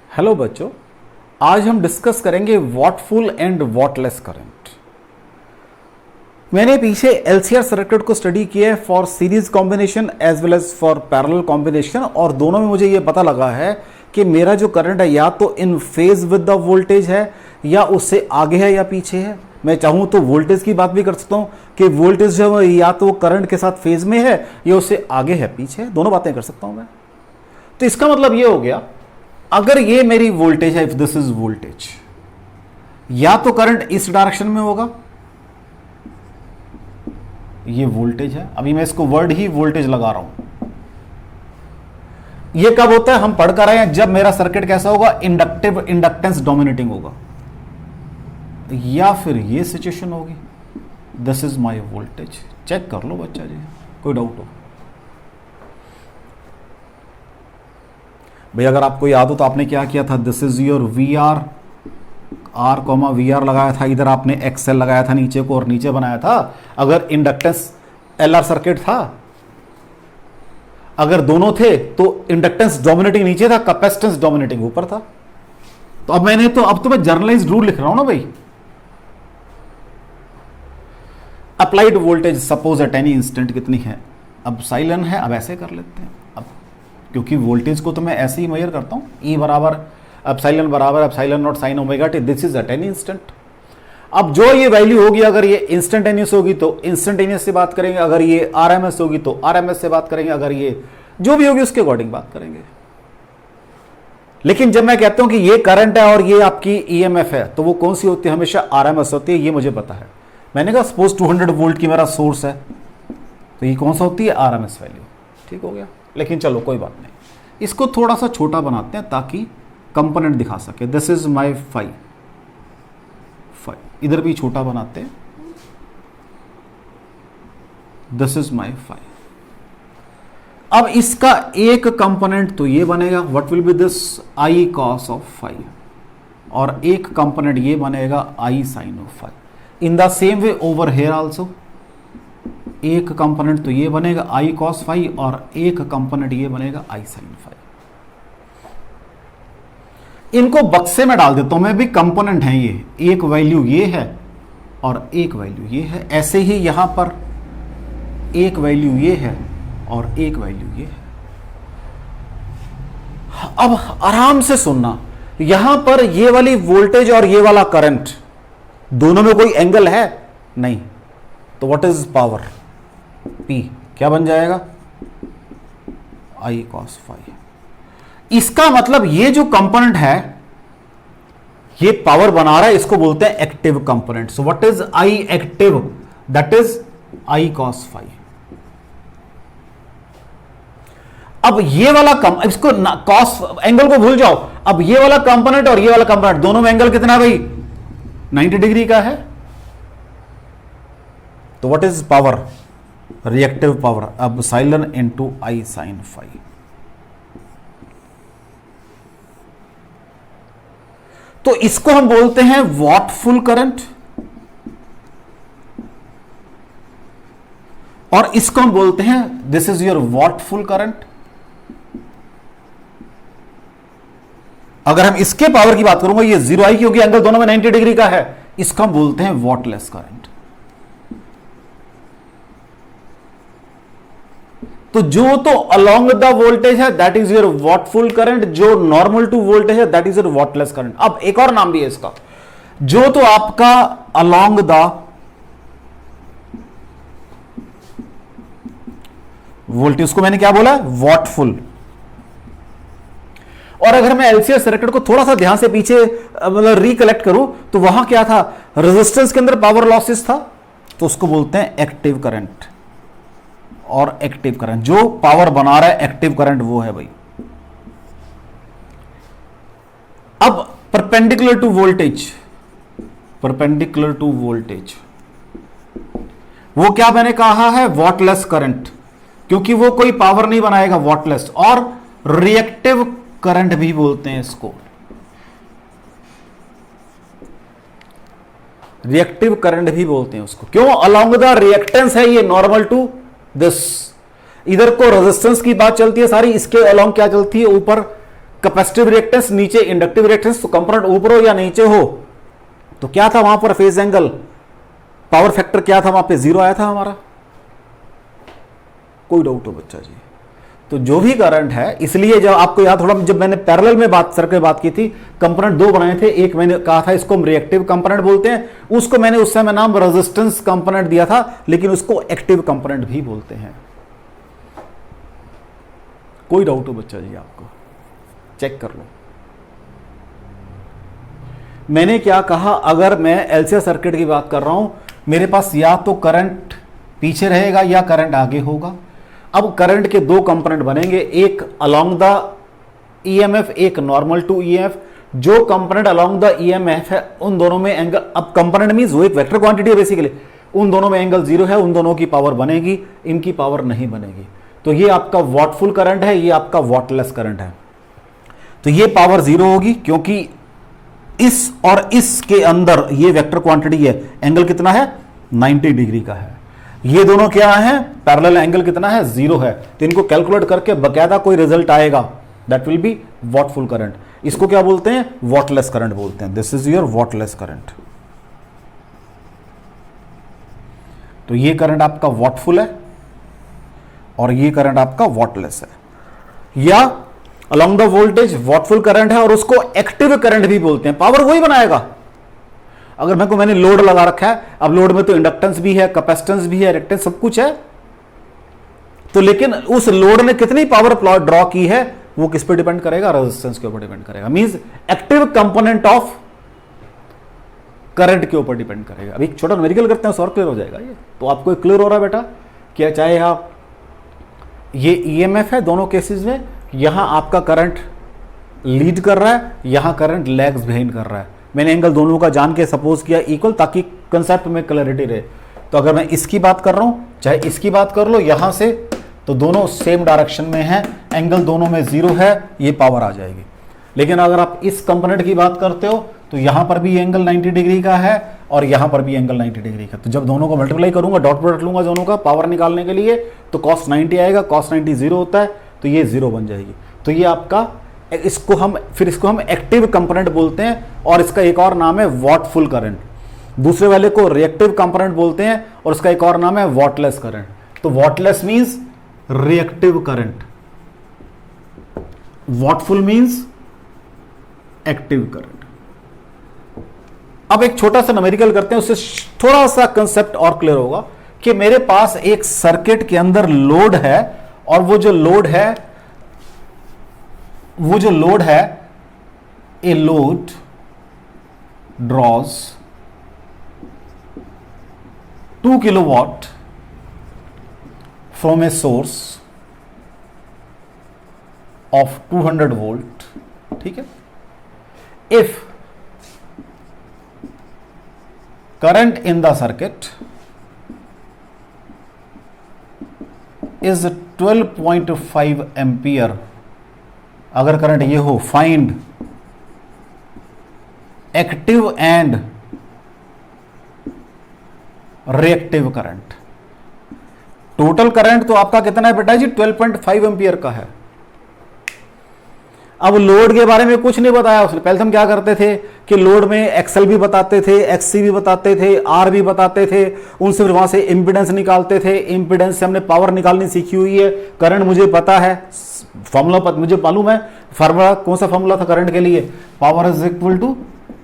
Hello बच्चों, आज हम डिस्कस करेंगे वॉटफुल एंड वॉटलेस करंट। मैंने पीछे एलसीआर सर्किट को स्टडी किया है for series combination as well as for parallel combination, और दोनों में मुझे ये पता लगा है कि मेरा जो करंट है या तो इन फेज विद द वोल्टेज है या उससे आगे है या पीछे है। मैं चाहूं तो वोल्टेज की बात भी कर सकता हूं कि वोल्टेज जो है या तो करंट के साथ फेज में है या उससे आगे है पीछे है, दोनों बातें कर सकता हूं मैं। तो इसका मतलब ये हो गया, अगर ये मेरी वोल्टेज है, इफ दिस इज वोल्टेज, या तो करंट इस डायरेक्शन में होगा, ये वोल्टेज है, अभी मैं इसको वर्ड ही वोल्टेज लगा रहा हूं। ये कब होता है, हम पढ़ कर रहे हैं, जब मेरा सर्किट कैसा होगा, इंडक्टिव इंडक्टेंस डोमिनेटिंग होगा, या फिर ये सिचुएशन होगी, this is my voltage. Check कर लो बच्चा जी, कोई डाउट हो भाई? अगर आपको याद हो तो आपने क्या किया था, this is your V R, R comma V R लगाया था, इधर आपने एक्सएल लगाया था नीचे को और नीचे बनाया था। अगर इंडक्टेंस एलआर सर्किट था, अगर दोनों थे तो इंडक्टेंस डोमिनेटिंग नीचे था, कैपेसिटेंस डोमिनेटिंग ऊपर था। तो अब मैं जर्नलाइज्ड रूल लिख रहा हूं ना भाई। Applied voltage suppose at any instant कितनी है, अब साइलन है, अब ऐसे कर लेते हैं। अब क्योंकि वोल्टेज को तो मैं ऐसे ही मेजर करता हूं, ई बराबर एप्सिलॉन बराबर epsilon not sine omega T, this is at any instant. अब जो ये वैल्यू होगी, अगर ये इंस्टेंटेनियस होगी तो इंस्टेंटेनियस से बात करेंगे, अगर ये आरएमएस होगी तो आरएमएस से बात करेंगे, अगर ये जो भी होगी उसके अकॉर्डिंग बात करेंगे। लेकिन जब मैं कहता हूं कि ये करंट है और ये आपकी ईएमएफ है, तो वो कौन सी होती है, हमेशा आरएमएस होती है, ये मुझे पता है। मैंने कहा सपोज 200 वोल्ट की मेरा सोर्स है, तो ये कौन सा होती है, आरएमएस वैल्यू। ठीक हो गया। लेकिन चलो कोई बात नहीं, इसको थोड़ा सा छोटा बनाते हैं ताकि कंपोनेंट दिखा सके। दिस इज माय फाई, इधर भी छोटा बनाते हैं, दिस इज माय फाई। अब इसका एक कंपोनेंट तो ये बनेगा, what will be this, I cos of phi, और एक कंपोनेंट ये बनेगा I sine of phi. In the same way over here also, एक कंपोनेंट तो ये बनेगा आई कॉस फाई और एक कंपोनेंट ये बनेगा आई साइन फाई। इनको बक्से में डाल देता हूं मैं भी, कंपोनेंट है ये, एक वैल्यू ये है और एक वैल्यू ये है। ऐसे ही यहां पर एक वैल्यू ये है और एक वैल्यू ये है। अब आराम से सुनना, यहां पर ये वाली वोल्टेज और ये वाला करंट, दोनों में कोई एंगल है नहीं, तो व्हाट इज पावर, P क्या बन जाएगा, I cos फाई। इसका मतलब ये जो कंपोनेंट है ये पावर बना रहा है, इसको बोलते हैं active component. So what is I active, that is I cos phi. अब ये वाला इसको कॉस एंगल को भूल जाओ, अब ये वाला कंपोनेंट और ये वाला कंपोनेंट दोनों में एंगल कितना है भाई, 90 डिग्री का है। तो what is power, reactive power, अब साइलन इंटू आई साइन फाई। तो इसको हम बोलते हैं वॉटफुल करंट, और इसको हम बोलते हैं this is your wattful current. अगर हम इसके पावर की बात करूंगा, ये 0 आई क्योंकि एंगल दोनों में 90 डिग्री का है, इसको हम बोलते हैं वॉटलेस करंट। तो जो तो अलोंग द वोल्टेज है that is your wattful current, जो नॉर्मल टू वोल्टेज है that is your wattless current. अब एक और नाम भी है इसका, जो तो आपका अलोंग द वोल्टेज, उसको मैंने क्या बोला, वॉटफुल। और अगर मैं एलसीआर सर्किट को थोड़ा सा ध्यान से पीछे मतलब रिकलेक्ट करूं, तो वहां क्या था, रेजिस्टेंस के अंदर पावर लॉसेस था, तो उसको बोलते हैं एक्टिव करंट। और एक्टिव करंट जो पावर बना रहा है, एक्टिव करंट वो है भाई। अब perpendicular to voltage, perpendicular to voltage वो क्या मैंने कहा है, वॉटलेस करंट, क्योंकि वो कोई पावर नहीं बनाएगा, वॉटलेस। और रिएक्टिव करंट भी बोलते हैं इसको, रिएक्टिव करंट भी बोलते हैं उसको। क्यों, अलोंग द रिएक्टेंस है ये, नॉर्मल टू दिस। इधर को रेजिस्टेंस की बात चलती है सारी, इसके अलोंग क्या चलती है, ऊपर कैपेसिटिव रिएक्टेंस नीचे, इंडक्टिव रिएक्टेंस, तो कंपोनेंट ऊपर हो या नीचे हो, तो क्या था वहां पर फेज एंगल, पावर फैक्टर क्या था वहां पे, 0 आया था हमारा। कोई डाउट हो बच्चा जी? तो जो भी करंट है, इसलिए जब आपको याद, थोड़ा जब मैंने पैरेलल में बात की थी, कंपोनेंट दो बनाए थे, एक मैंने कहा था इसको हम रिएक्टिव कंपोनेंट बोलते हैं, उसको मैंने उस समय नाम रेजिस्टेंस कंपोनेंट दिया था, लेकिन उसको एक्टिव कंपोनेंट भी बोलते हैं। कोई डाउट हो बच्चा जी आपको? चेक कर लो। मैंने क्या कहा, अगर मैं एलसीआर सर्किट की बात कर रहा हूं, मेरे पास या तो करंट पीछे रहेगा या करंट आगे होगा। अब करंट के दो कंपोनेंट बनेंगे, एक अलोंग द ईएमएफ, एक नॉर्मल टू ईएमएफ। जो कंपोनेंट अलोंग द ईएमएफ है उन दोनों में एंगल, अब कंपोनेंट मींस वो एक वेक्टर क्वांटिटी है बेसिकली, उन दोनों में एंगल 0 है, उन दोनों की पावर बनेगी, इनकी पावर नहीं बनेगी। तो ये आपका वॉटफुल करंट है, ये आपका वॉटलेस करंट है। तो ये पावर 0 होगी क्योंकि इस और इस के अंदर ये वेक्टर क्वांटिटी है, एंगल कितना है, 90 डिग्री का है। ये दोनों क्या है, पैरेलल, एंगल कितना है, 0 है। तो इनको कैलकुलेट करके बकायदा कोई रिजल्ट आएगा, दैट विल बी वॉटफुल करंट। इसको क्या बोलते हैं, वॉटलेस करंट बोलते हैं। This is your wattless current. तो ये करंट आपका वॉटफुल है और ये करंट आपका वॉटलेस है। या अलोंग द वोल्टेज वॉटफुल करंट है और उसको एक्टिव करंट भी बोलते हैं, पावर वही बनाएगा। अगर मैंने लोड लगा रखा है, अब लोड में तो इंडक्टेंस भी है, कैपेसिटेंस भी है, रिएक्टेंस सब कुछ है, तो लेकिन उस लोड ने कितनी पावर ड्रॉ की है वो किस पे डिपेंड करेगा, रेजिस्टेंस के ऊपर डिपेंड करेगा। Means active component of current के ऊपर डिपेंड करेगा। अभी छोटा न्यूमेरिकल करते हैं, और क्लियर हो जाएगा ये। तो आपको क्लियर हो रहा है बेटा, क्या चाहे आप, ये ईएमएफ है दोनों केसेस में, यहां आपका करंट लीड कर रहा है, यहां करंट लैग्स बिहाइंड कर रहा है। मैंने एंगल दोनों का जान के सपोज किया इक्वल, ताकि कंसेप्ट में क्लैरिटी रहे। तो अगर मैं इसकी बात कर रहा हूं, चाहे इसकी बात कर लो यहां से, तो दोनों सेम डायरेक्शन में है, एंगल दोनों में 0 है, ये पावर आ जाएगी। लेकिन अगर आप इस कंपोनेंट की बात करते हो तो यहां पर भी एंगल 90 डिग्री का है और यहां पर भी एंगल 90 डिग्री का। तो जब दोनों को मल्टीप्लाई करूंगा, डॉट प्रोडक्ट लूंगा दोनों का पावर निकालने के लिए, तो cos 90 आएगा, cos 90 0 होता है, तो ये 0 बन जाएगी। तो ये आपका, इसको हम एक्टिव कंपोनेंट बोलते हैं और इसका एक और नाम है वॉटफुल करंट। दूसरे वाले को रिएक्टिव कंपोनेंट बोलते हैं और उसका एक और नाम है वॉटलेस करंट। तो wattless means reactive current, wattful means active current. अब एक छोटा सा न्यूमेरिकल करते हैं, उससे थोड़ा सा कंसेप्ट और क्लियर होगा कि मेरे पास एक सर्किट के अंदर लोड है और वो जो लोड है a load draws 2 kilowatt from a source of 200 volt, ठीक है। If current in the circuit is 12.5 ampere, अगर करंट ये हो, find active and reactive current. Total current तो आपका कितना है बेटा जी, 12.5 एम्पियर का है। अब लोड के बारे में कुछ नहीं बताया उसने। पहले हम क्या करते थे कि लोड में एक्सएल भी बताते थे, एक्ससी भी बताते थे, आर भी बताते थे, उनसे फिर वहां से इंपीडेंस निकालते थे, इंपीडेंस से हमने पावर निकालनी सीखी हुई है। करंट मुझे पता है, फॉर्मूला मुझे मालूम है, फार्मूला कौन सा फॉर्मूला था करंट के लिए, power is equal to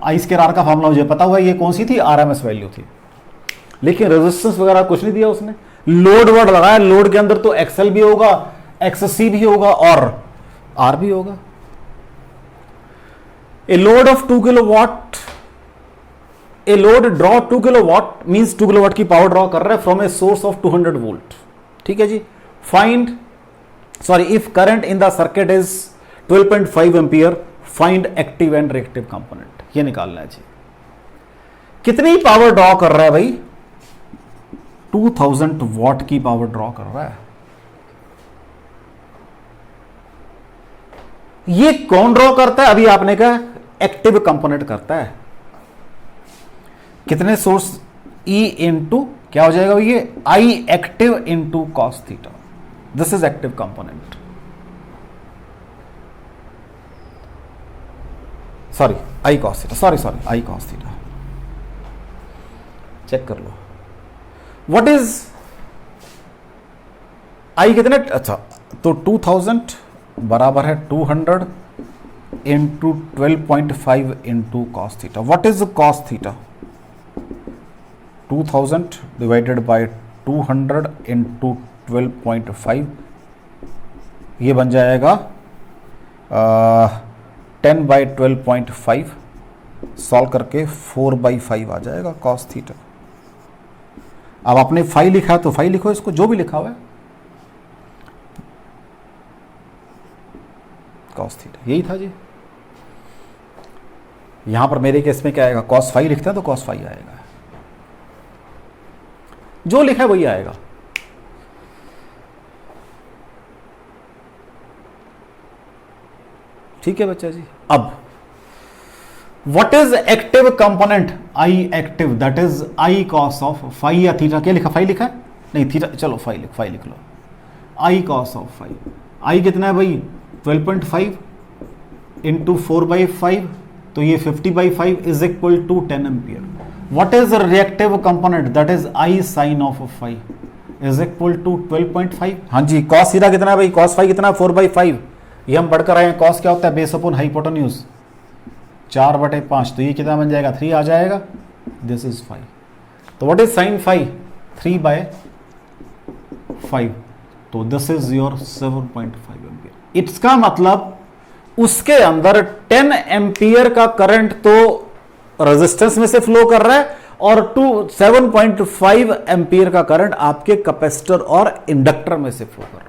I square R का फॉर्मूला मुझे पता हुआ है, ये कौन सी थी, आरएमएस वैल्यू थी। लेकिन रेजिस्टेंस वगैरह कुछ नहीं दिया उसने। लोड वर्ड लगाया, लोड के अंदर तो एक्सएल भी होगा, एक्ससी भी होगा और आर भी होगा। A load of 2 kilowatt, a load draw 2 kilowatt means 2 kilowatt की पावर ड्रॉ कर रहा है from a source of 200 volt, ठीक है जी। If current in the circuit is 12.5 ampere, find active and reactive component, ये निकालना है जी। कितनी पावर ड्रॉ कर रहा है भाई, 2000 वॉट की पावर ड्रॉ कर रहा है। ये कौन ड्रॉ करता है, अभी आपने कहा एक्टिव कंपोनेंट करता है। कितने सोर्स, E इंटू क्या हो जाएगा ये, I active into cos theta, this is active component. Sorry I cos theta, sorry I cos theta, check कर लो व्हाट इज आई कितने, अच्छा तो 2000 बराबर है 200 into 12.5 into cos theta. What is cos theta, 2000 divided by 200 into 12.5, ये बन जाएगा 10/12.5, सॉल्व करके 4/5 आ जाएगा कॉस थीटा। अब आपने फाई लिखा है तो फाई लिखो, इसको जो भी लिखा हुआ है कॉस थीटा, यही था जी। यहां पर मेरे केस में क्या आएगा, कॉस फाई लिखते हैं तो कॉस फाई आएगा, जो लिखा है वही आएगा। ठीक है बच्चा जी। अब what is active component, I active, that is I cos of phi या थीटा, क्या लिखा, फाई लिखा है, नहीं थीटा, चलो फाई लिख लो, I cos of phi. I कितना है भाई 12.5 इंटू 4/5, तो ये 50/5 is equal to 10 ampere. What is reactive component, that is I sine of phi is equal to 12.5। हाँ जी, कॉस थीटा कितना है भाई, कॉस फाई कितना है 4/5, ये हम पढ़कर आए हैं। कॉस क्या होता है, बेस अपॉन हाइपोटेन्यूज, 4/5, तो ये कितना बन जाएगा 3 आ जाएगा, दिस इज 5। तो व्हाट इज साइन फाई 3/5, तो दिस इज योर 7.5 एम्पियर। इसका मतलब उसके अंदर 10 एम्पियर का करंट तो रेजिस्टेंस में से फ्लो कर रहा है और 7.5 एम्पियर का करंट आपके कैपेसिटर और इंडक्टर में से फ्लो कर रहा है।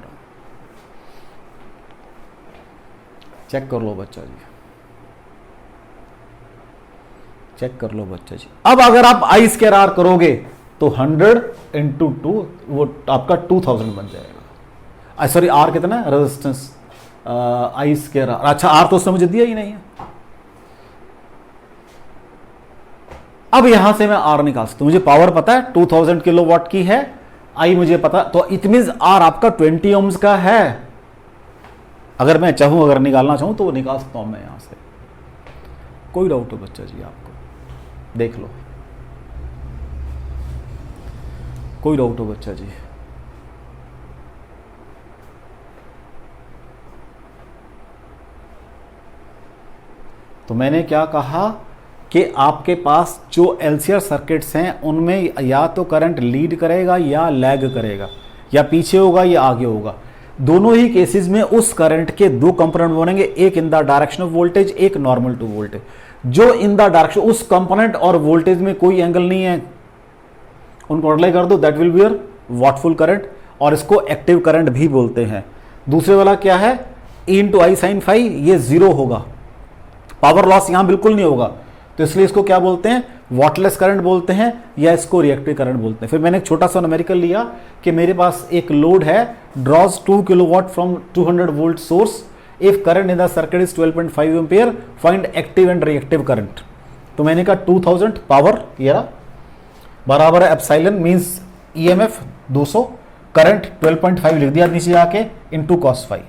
चेक कर लो बच्चा जी, चेक कर लो बच्चा जी। अब अगर आप आई स्क्वायर आर करोगे तो 100 इंटू 2 वो आपका 2000 बन जाएगा। सॉरी आर कितना है रेजिस्टेंस, आई स्क्वायर आर, अच्छा आर तो उसने मुझे दिया ही नहीं है। अब यहां से मैं आर निकाल सकता हूं, मुझे पावर पता है 2000 किलोवाट की है, आई मुझे पता, तो इट मींस आर आपका 20 ओम्स का है। अगर मैं चाहूं, अगर निकालना चाहूं तो वो निकाल सकता हूं मैं यहां से, कोई डाउट हो बच्चा जी आपको, देख लो, कोई डाउट हो बच्चा जी। तो मैंने क्या कहा कि आपके पास जो एलसीआर सर्किट्स हैं उनमें या तो करंट लीड करेगा या लैग करेगा, या पीछे होगा या आगे होगा। दोनों ही केसेस में उस करंट के दो कंपोनेंट बनेंगे, एक in the direction of voltage, एक नॉर्मल टू वोल्टेज। जो इन द डायरेक्शन, उस कंपोनेंट और वोल्टेज में कोई एंगल नहीं है, उनको अप्लाई कर दो, that will be your wattful current, और इसको एक्टिव करंट भी बोलते हैं। दूसरे वाला क्या है, ई इंटू आई साइन फाई, ये जीरो होगा, पावर लॉस यहां बिल्कुल नहीं होगा, तो इसलिए इसको क्या बोलते हैं, वॉटलेस करंट बोलते हैं, या इसको रिएक्टिव करंट बोलते हैं। फिर मैंने एक छोटा सा न्यूमेरिकल लिया कि मेरे पास एक लोड है, draws 2 kilowatt from 200 volt source, if current in the circuit is 12.5 ampere, find active and reactive current. तो मैंने कहा 2000 पावर ये बराबर है एप्सिलॉन मींस ईएमएफ 200, करंट 12.5 लिख दिया नीचे आके, इनटू cos फाई।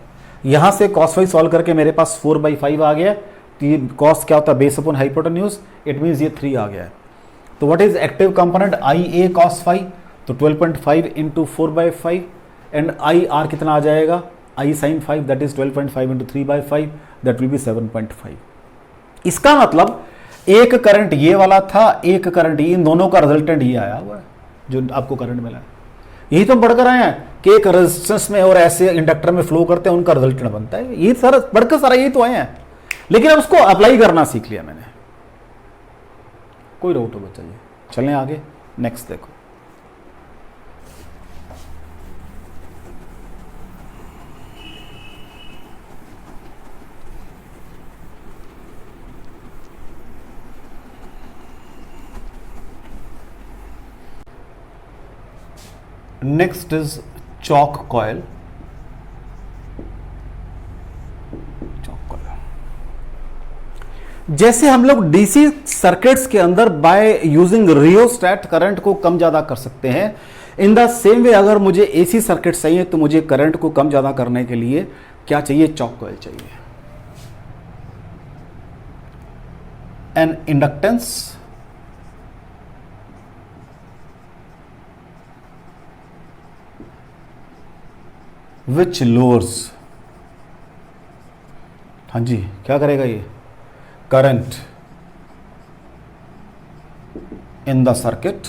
यहां से cos फाई सॉल्व करके मेरे पास 4/5 आ गया। तो ये कॉस क्या होता है, base upon hypotenuse, it means ये 3 आ गया है। तो what is active component, I a cos phi, तो 12.5 इंटू 4/5, एंड आई आर कितना आ जाएगा, I sine 5, that is 12.5 into 3/5, that will be 7.5। इसका मतलब एक करंट ये वाला था, एक करंट इन दोनों का रिजल्टेंट ये आया हुआ है जो आपको करंट मिला है। यही तो हम पढ़कर आए हैं कि एक रेजिस्टेंस में और ऐसे इंडक्टर में फ्लो करते हैं, उनका रिजल्टेंट बनता है। ये सारा पढ़कर सारा यही तो आए हैं, लेकिन अब उसको अप्लाई करना सीख लिया मैंने। कोई डाउट हो बच्चा जी, चलें आगे, नेक्स्ट देखो। Next is chalk coil. जैसे हम लोग डीसी सर्किट्स के अंदर बाय यूजिंग रियोस्टैट करंट को कम ज्यादा कर सकते हैं, इन द सेम वे अगर मुझे एसी सर्किट चाहिए तो मुझे करंट को कम ज्यादा करने के लिए क्या चाहिए, चॉक कॉयल चाहिए। an inductance which lowers, हाँ जी क्या करेगा ये, current in the circuit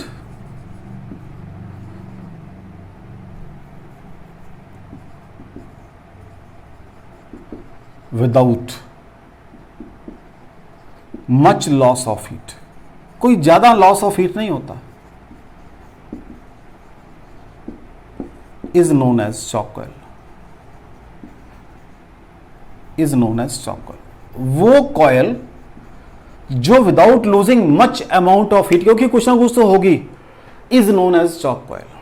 without much loss of heat, कोई ज्यादा लॉस ऑफ हीट नहीं होता, is known as choke coil, is known as choke coil. वो कॉइल जो without losing much amount of heat, क्योंकि कुछ ना कुछ तो होगी, is known as choke coil.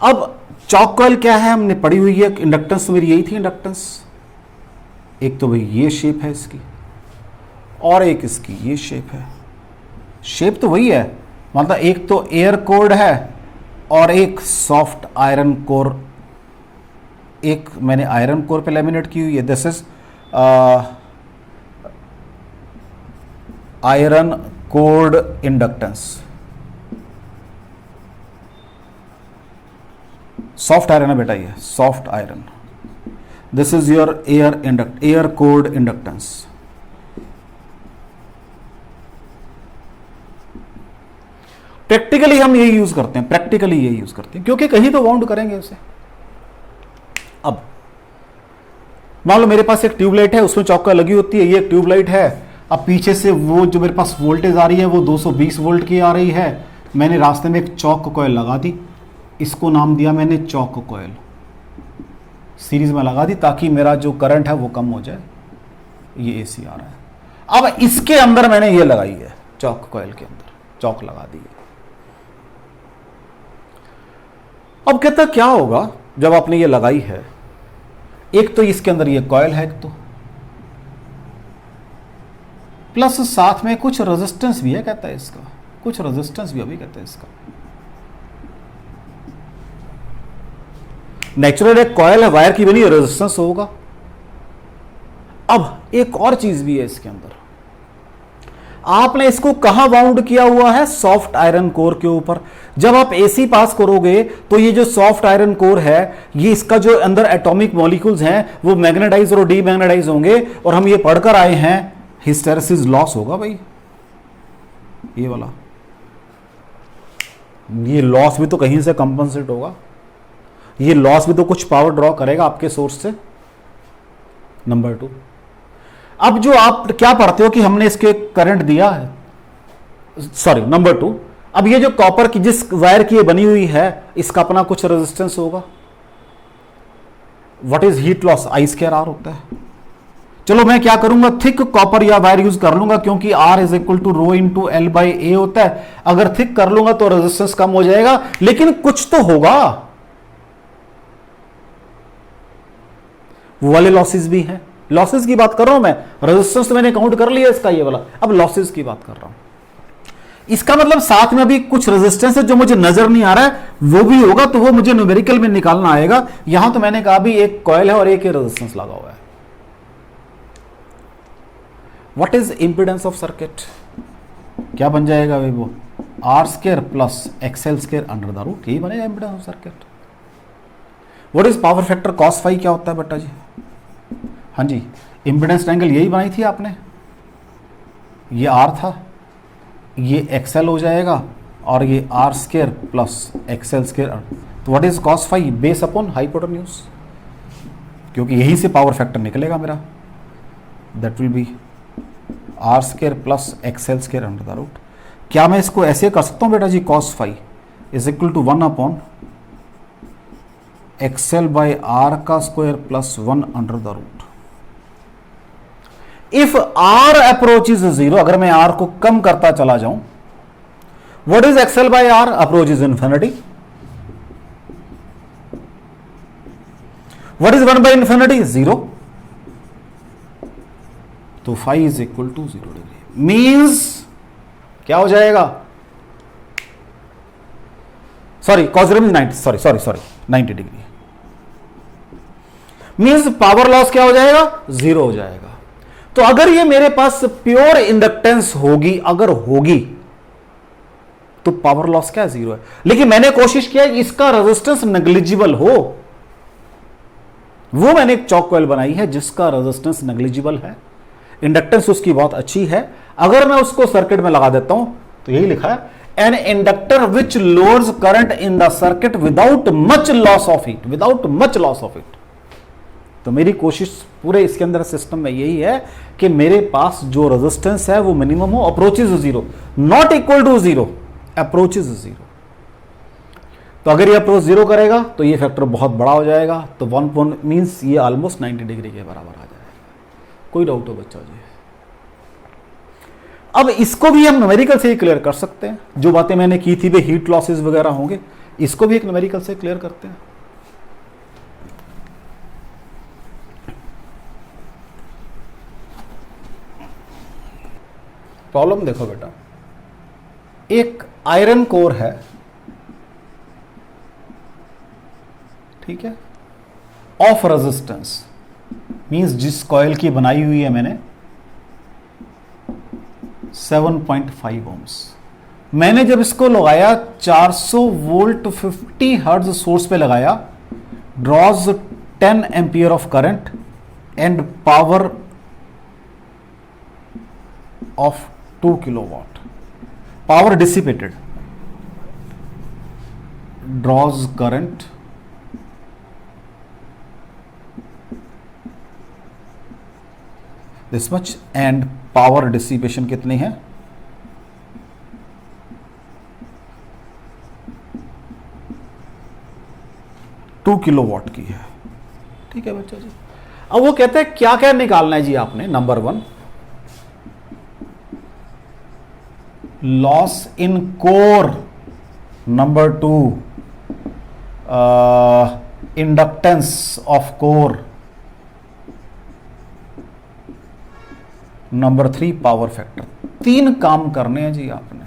अब चॉक कॉइल क्या है हमने पढ़ी हुई है, इंडक्टेंस मेरी यही थी इंडक्टेंस, एक तो भाई ये शेप है इसकी और एक इसकी ये शेप है, शेप तो वही है, मतलब एक तो एयर कोर्ड है और एक सॉफ्ट आयरन कोर, एक मैंने आयरन कोर पे लैमिनेट की हुई है, this is iron cored inductance, soft iron है बेटा ये, soft iron, this is your air cored inductance. Practically हम यही यूज करते हैं, प्रैक्टिकली यही यूज करते हैं, क्योंकि कहीं तो वाउंड करेंगे उसे। अब मान लो मेरे पास एक ट्यूबलाइट है, उसमें चौका लगी होती है, ये एक ट्यूबलाइट है, अब पीछे से वो जो मेरे पास वोल्टेज आ रही है वो 220 वोल्ट की आ रही है, मैंने रास्ते में एक चौक कॉइल लगा दी, इसको नाम दिया मैंने चौक कॉइल, सीरीज में लगा दी ताकि मेरा जो करंट है वो कम हो जाए, ये एसी आ रहा है। अब इसके अंदर मैंने ये लगाई है, चौक कॉइल के अंदर चौक लगा दी है। अब कहता क्या होगा जब आपने ये लगाई है, एक तो इसके अंदर ये कॉइल है, एक तो प्लस साथ में कुछ रेजिस्टेंस भी है, कहता है इसका कुछ रेजिस्टेंस भी अभी कहता है इसका, नेचुरल एक कॉइल है, वायर की बनी, रेजिस्टेंस होगा। अब एक और चीज भी है इसके अंदर, आपने इसको कहां बाउंड किया हुआ है, सॉफ्ट आयरन कोर के ऊपर। जब आप एसी पास करोगे तो ये जो सॉफ्ट आयरन कोर है, ये इसका जो अंदर एटॉमिक मॉलिक्यूल्स हैं वो मैग्नेटाइज और डीमैग्नेटाइज होंगे, और हम ये पढ़कर आए हैं हिस्टेरेसिस लॉस होगा भाई, ये वाला, ये लॉस भी तो कहीं से कंपनसेट होगा, ये लॉस भी तो कुछ पावर ड्रॉ करेगा आपके सोर्स से। नंबर 2, अब जो आप क्या पढ़ते हो कि हमने इसके करंट दिया है, सॉरी नंबर 2, अब ये जो कॉपर की जिस वायर की ये बनी हुई है, इसका अपना कुछ रेजिस्टेंस होगा। What is heat loss, I square R होता है। चलो मैं क्या करूंगा, थिक कॉपर या वायर यूज कर लूंगा, क्योंकि R is equal to rho into L by A होता है। अगर थिक कर लूंगा तो रेजिस्टेंस कम हो जाएगा, लेकिन कुछ तो होगा, वो वाले लॉसेस भी हैं। लॉसेस की बात कर रहा हूं मैं, रेजिस्टेंस तो मैंने काउंट कर लिया इसका ये वाला, अब लॉसेस की बात कर रहा हूं। इसका मतलब साथ में अभी कुछ रेजिस्टेंस है जो मुझे नजर नहीं आ रहा है, वो भी होगा, तो वो मुझे न्यूमेरिकल में निकालना आएगा। यहां तो मैंने कहा भी एक कॉइल है और एक रेजिस्टेंस लगा हुआ है। What is impedance of circuit, क्या बन जाएगा भाई, वो R square plus XL square under the root, यही बनेगा impedance of circuit. What is power factor cos phi, क्या होता है बेटा जी, हाँ जी इंपीडेंस ट्रायंगल यही बनाई थी आपने, ये आर था, ये एक्सएल हो जाएगा और ये R square plus XL square. तो what is cos phi, base upon hypotenuse, क्योंकि यहीं से पावर फैक्टर निकलेगा मेरा, that will be R square plus XL square under the root. क्या मैं इसको ऐसे कर सकता हूं बेटा जी, cos phi is equal to 1 upon XL by R का square plus 1 under the root. If R approach is 0, अगर मैं आर को कम करता चला जाऊं, what is XL by R, approach is infinity, what is 1 by infinity, 0, तो phi is equal to 0 degree. Means क्या हो जाएगा, sorry cos 90, sorry 90 degree, means power loss क्या हो जाएगा, 0 हो जाएगा। तो अगर ये मेरे पास प्योर इंडक्टेंस होगी, अगर होगी, तो पावर लॉस क्या है? 0 है। लेकिन मैंने कोशिश किया इसका रेजिस्टेंस नेग्लिजिबल हो, वो मैंने एक चौक कॉइल बनाई है जिसका रेजिस्टेंस नेग्लिजिबल है, इंडक्टेंस उसकी बहुत अच्छी है। अगर मैं उसको सर्किट में लगा देता हूं तो यही लिखा है, an inductor which lowers current in the circuit without much loss of heat, without much loss of heat. तो मेरी कोशिश पूरे इसके अंदर सिस्टम में यही है कि मेरे पास जो रेजिस्टेंस है वो मिनिमम हो, approaches 0, not equal to 0, approaches 0। तो अगर ये अप्रोच 0 करेगा तो ये फैक्टर बहुत बड़ा हो जाएगा, तो 1 मींस ये ऑलमोस्ट 90 डिग्री के बराबर आ जाएगा। कोई डाउट हो बच्चा जी? अब इसको भी हम न्यूमेरिकल से ही क्लियर कर सकते हैं, जो बातें मैंने की थी, वे हीट लॉसेस वगैरह होंगे, इसको भी एक न्यूमेरिकल से क्लियर करते हैं। प्रॉब्लम देखो बेटा, एक आयरन कोर है, ठीक है, ऑफ रेजिस्टेंस मींस जिस कॉइल की बनाई हुई है मैंने 7.5 ओम्स। मैंने जब इसको लगाया 400 वोल्ट 50 हर्ट्ज सोर्स पे लगाया, draws 10 ampere of current and power of 2 kilowatt, power dissipated, draws current this much and power dissipation कितनी है? 2 किलोवाट की है, ठीक है बच्चा जी। अब वो कहते हैं क्या क्या निकालना है जी आपने? Number 1, loss in core, number 2 inductance of core, number 3 power factor. 3 काम करने हैं जी आपने।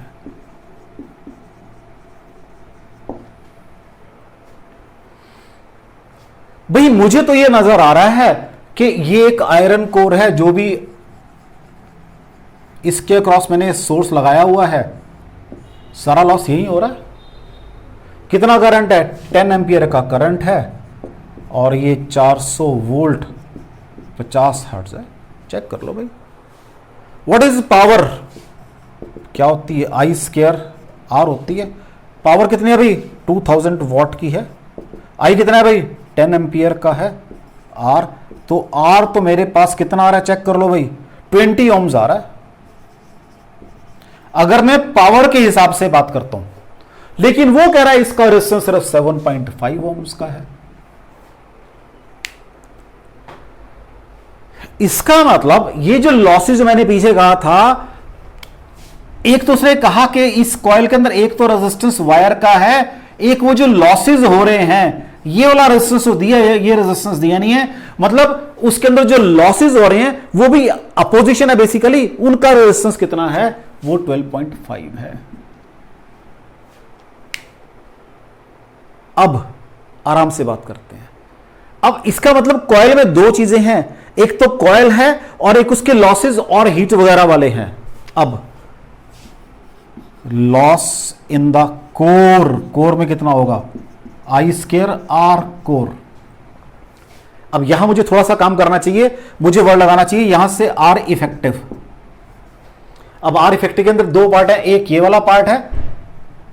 भाई मुझे तो ये नजर आ रहा है कि ये एक आयरन कोर है, जो भी इसके क्रॉस मैंने सोर्स लगाया हुआ है, सारा लॉस यही हो रहा है। कितना करंट है? 10 एम्पियर का करंट है, और ये 400 वोल्ट 50 हर्ट्ज है। चेक कर लो भाई। What is power? क्या होती है? आई स्क्वायर आर होती है। पावर कितनी है भाई? 2000 वॉट की है। आई कितना है भाई? 10 एम्पियर का है। आर तो मेरे पास कितना आ रहा है? चेक कर लो भाई, 20 ओम्स आ रहा है, अगर मैं पावर के हिसाब से बात करता हूं। लेकिन वो कह रहा है इसका रेजिस्टेंस सिर्फ 7.5 ओम्स का है। इसका मतलब ये जो लॉसेज मैंने पीछे कहा था, एक तो उसने कहा कि इस कॉइल के अंदर एक तो रेजिस्टेंस वायर का है, एक वो जो लॉसेज हो रहे हैं ये वाला रेजिस्टेंस दिया है, ये रेजिस्टेंस दिया नहीं है। मतलब उसके अंदर जो लॉसेज हो रहे हैं वो भी अपोजिशन है बेसिकली, उनका रेजिस्टेंस कितना है? वो 12.5 है। अब आराम से बात करते हैं। अब इसका मतलब कॉइल में दो चीजें हैं, एक तो कॉइल है और एक उसके लॉसेज और हीट वगैरह वाले हैं। अब लॉस इन द कोर में कितना होगा? आई स्क्वायर आर कोर। अब यहां मुझे थोड़ा सा काम करना चाहिए, मुझे वर्ड लगाना चाहिए यहां से आर इफेक्टिव। अब आर इफेक्टिव के अंदर दो पार्ट है, एक ये वाला पार्ट है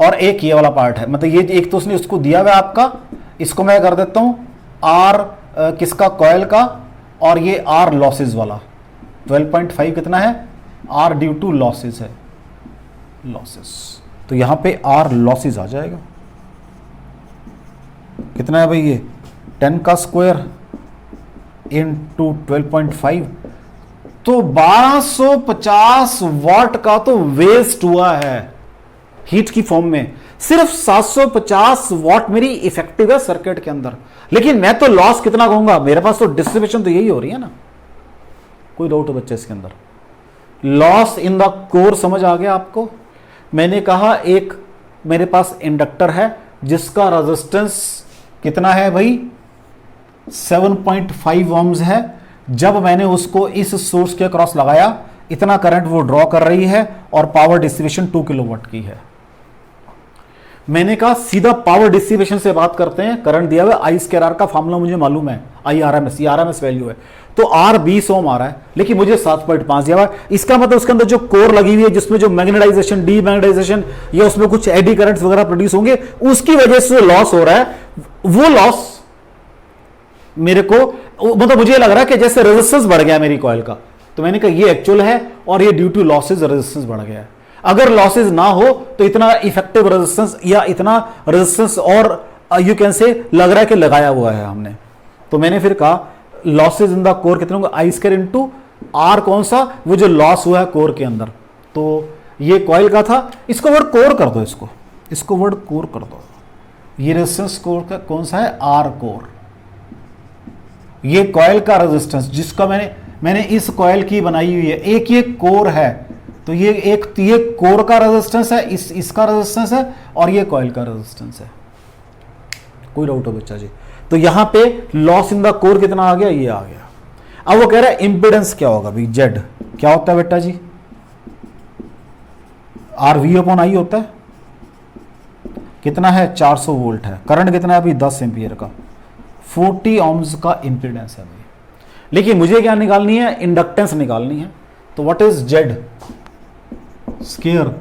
और एक ये वाला पार्ट है। मतलब ये एक तो उसने उसको दिया हुआ आपका, इसको मैं कर देता हूं आर किसका? कॉइल का, और ये आर लॉसेज वाला। 12.5 कितना है? आर ड्यू टू लॉसेज है, लॉसेस। तो यहां पे आर लॉसेज आ जाएगा। कितना है भाई? ये 10 का स्क्वायर इनटू 12.5, तो 1250 वॉट का तो वेस्ट हुआ है हीट की फॉर्म में। सिर्फ 750 वॉट मेरी इफेक्टिव है सर्किट के अंदर, लेकिन मैं तो लॉस कितना कहूंगा? मेरे पास तो डिस्ट्रीब्यूशन तो यही हो रही है ना। कोई डाउट है बच्चे इसके अंदर? लॉस इन द कोर समझ आ गया आपको? मैंने कहा एक मेरे पास इंडक्टर है जिसका रेजिस्टेंस कितना है भाई? 7.5 ओम्स है, जब मैंने उसको इस सोर्स के क्रॉस लगाया, इतना करंट वो ड्रॉ कर रही है और पावर डिस्ट्रीब्यूशन 2 किलोवाट की है। मैंने कहा सीधा पावर डिस्ट्रीब्यूशन से बात करते हैं। करंट दिया हुआ आई स्क्वायर आर का फॉर्मूला मुझे मालूम है, आई आर एम एस, ये आर एम एस वैल्यू है, तो आर 20 ओम आ रहा है, लेकिन मुझे 7.5 दिया हुआ है। इसका मतलब उसके अंदर जो कोर लगी हुई है, जिसमें जो मैग्नेटाइजेशन, डीमैग्नेटाइजेशन या उसमें कुछ एडी करंट्स वगैरह प्रोड्यूस होंगे, उसकी वजह से लॉस हो रहा है, वो लॉस मेरे को, मतलब मुझे लग रहा है कि जैसे रेजिस्टेंस बढ़ गया मेरी कॉइल का। तो मैंने कहा ये एक्चुअल है और ये ड्यू टू लॉसेज रेजिस्टेंस बढ़ गया है। अगर लॉसेज ना हो तो इतना इफेक्टिव रेजिस्टेंस या इतना रेजिस्टेंस और यू कैन से लग रहा है कि लगाया हुआ है हमने। तो मैंने फिर कहा लॉसेज इन द कोर कितने होंगे, आई स्क्वायर इंटू आर, कौन सा, वो जो लॉस हुआ है कोर के अंदर। तो ये कॉइल का था, इसको वर्ड कोर कर दो, इसको वर्ड कोर कर दो। ये रेजिस्टेंस कोर का कौन सा है, आर कोर। ये कॉइल का रेजिस्टेंस जिसका मैंने इस कॉइल की बनाई हुई है, एक ये कोर है, तो ये कोर का रेजिस्टेंस है, इसका रेजिस्टेंस है और ये कॉइल का रेजिस्टेंस है। कोई डाउट हो बच्चा जी? तो यहां पे लॉस इन द कोर कितना आ गया, ये आ गया। अब वो कह रहा है इंपेडेंस क्या होगा भाई, जेड क्या होता है बेटा जी, आर वी अपॉन आई होता है, कितना है 400 वोल्ट है, करंट कितना है अभी 10 एम्पियर का, 40 ohms का इंपेडेंस है भाई। लेकिन मुझे क्या निकालनी है, इंडक्टेंस निकालनी है। तो what is Z square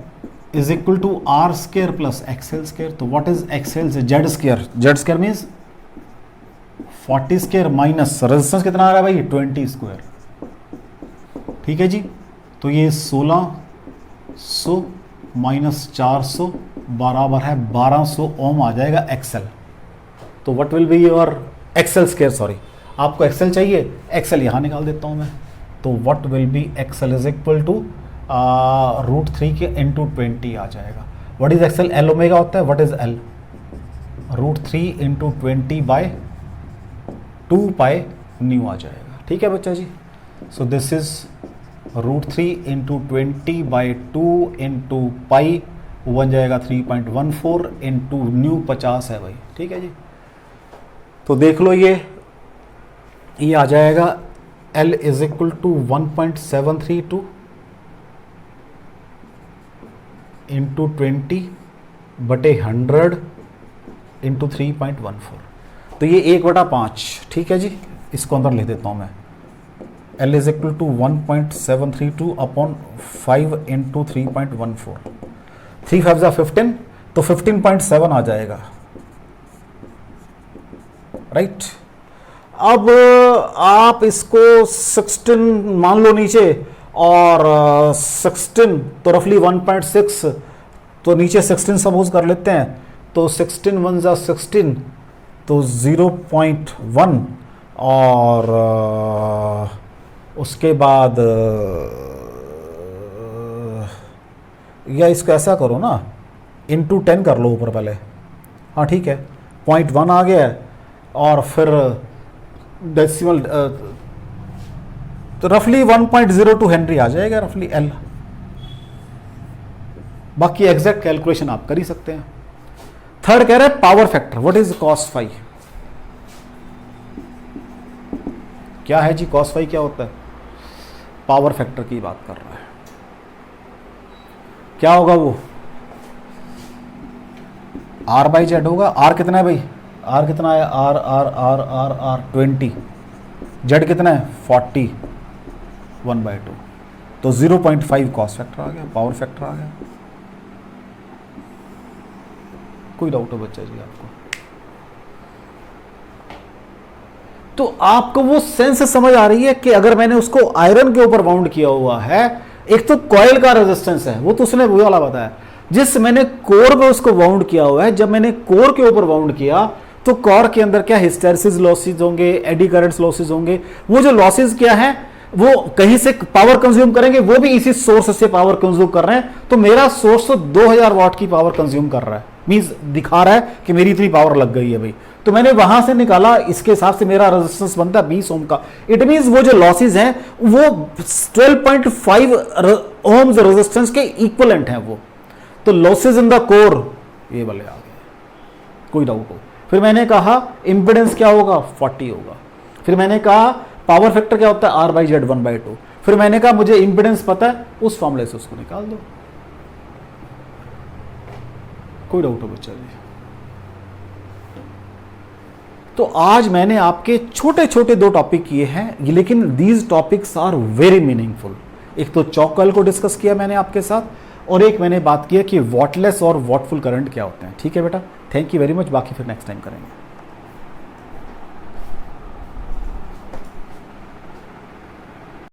is equal to R square plus XL square. तो व्हाट इज एक्सएल से Z square, Z square means 40 square minus resistance कितना आ रहा है भाई 20 स्क्वायर, ठीक है जी। तो ये 1600 माइनस 400 बराबर है 1200 ओम आ जाएगा एक्सएल। तो what will be your XL square, sorry आपको एक्सएल चाहिए, एक्सएल यहां निकाल देता हूं मैं। तो what will be XL is equal to √3 के इंटू 20 आ जाएगा। What is XL, L omega होता है, what is L, √3 into 20 by 2 pi nu आ जाएगा, ठीक है बच्चा जी। So this is √3 into 20 by 2 into pi, वो बन जाएगा 3.14 इंटू न्यू 50 है भाई, ठीक है जी। तो देख लो ये आ जाएगा L is equal to 1.732 into 20 बटे 100 इंटू 3.14। तो ये 1/5, ठीक है जी। इसको अंदर ले देता हूँ मैं, L is equal to 1.732 upon 5 into 3.14, 3 5 जा 15, तो 15.7 आ जाएगा, राइट। अब आप इसको 16 मान लो नीचे, और 16 तो रफली 1.6, तो नीचे 16 सपोज कर लेते हैं, तो 16 1 जा 16, तो 0.1, और उसके बाद या इसको ऐसा करो ना, इंटू 10 कर लो ऊपर पहले, हाँ ठीक है, 0.1 आ गया है, और फिर डेसिमल तो रफली 1.02 हेनरी आ जाएगा रफली एल। बाकी एग्जैक्ट कैलकुलेशन आप कर ही सकते हैं। थर्ड कह रहे हैं power factor, what is cos phi, क्या है जी cos फाई क्या होता है, पावर फैक्टर की बात कर रहा है। क्या होगा वो, R बाई जेड होगा। R कितना है भाई, R कितना है, R 20, जेड कितना है 40, 1/2, तो 0.5 कॉस फैक्टर आ गया, पावर फैक्टर आ गया। कोई डाउट हो बच्चा जी आपको? तो आपको वो सेंस समझ आ रही है कि अगर मैंने उसको आयरन के ऊपर बाउंड किया हुआ है, एक तो कॉइल का रेजिस्टेंस है, वो तो उसने वो वाला बताया, जिस मैंने कोर पे उसको बाउंड किया हुआ है, जब मैंने कोर के ऊपर बाउंड किया तो कोर के अंदर क्या हिस्टैरिसीस लॉसेज होंगे, एडी करंट्स लॉसेज होंगे। वो जो लॉसेज क्या है, वो कहीं से पावर कंज्यूम करेंगे, वो भी इसी सोर्स से पावर कंज्यूम कर रहे हैं। तो मेरा सोर्स तो 2000 वाट की पावर कंज्यूम कर रहा है, मींस दिखा रहा है कि मेरी इतनी पावर लग गई है भाई। तो मैंने वहां से निकाला, इसके हिसाब से मेरा रेजिस्टेंस बनता है 20 ओम का। इट मींस वो जो लॉसेज हैं वो 12.5 ओम्स रेजिस्टेंस के इक्विवेलेंट हैं वो। तो लॉसेज इन द कोर ये वाले आ गए, कोई डाउट हो। फिर मैंने कहा इंपेडेंस क्या होगा, 40 होगा। फिर मैंने कहा पावर फैक्टर क्या होता है, R बाई जेड 1/2। फिर मैंने कहा मुझे इंपिडेंस पता है, उस फॉर्मूले से उसको निकाल दो। कोई डाउट हो बच्चा जी? तो आज मैंने आपके छोटे छोटे 2 टॉपिक किए हैं, लेकिन these topics are very meaningful. एक तो चॉक कॉइल को डिस्कस किया मैंने आपके साथ, और एक मैंने बात किया कि वॉटलेस और वॉटफुल करंट क्या होते हैं। ठीक है बेटा, थैंक यू वेरी मच, बाकी फिर नेक्स्ट टाइम करेंगे।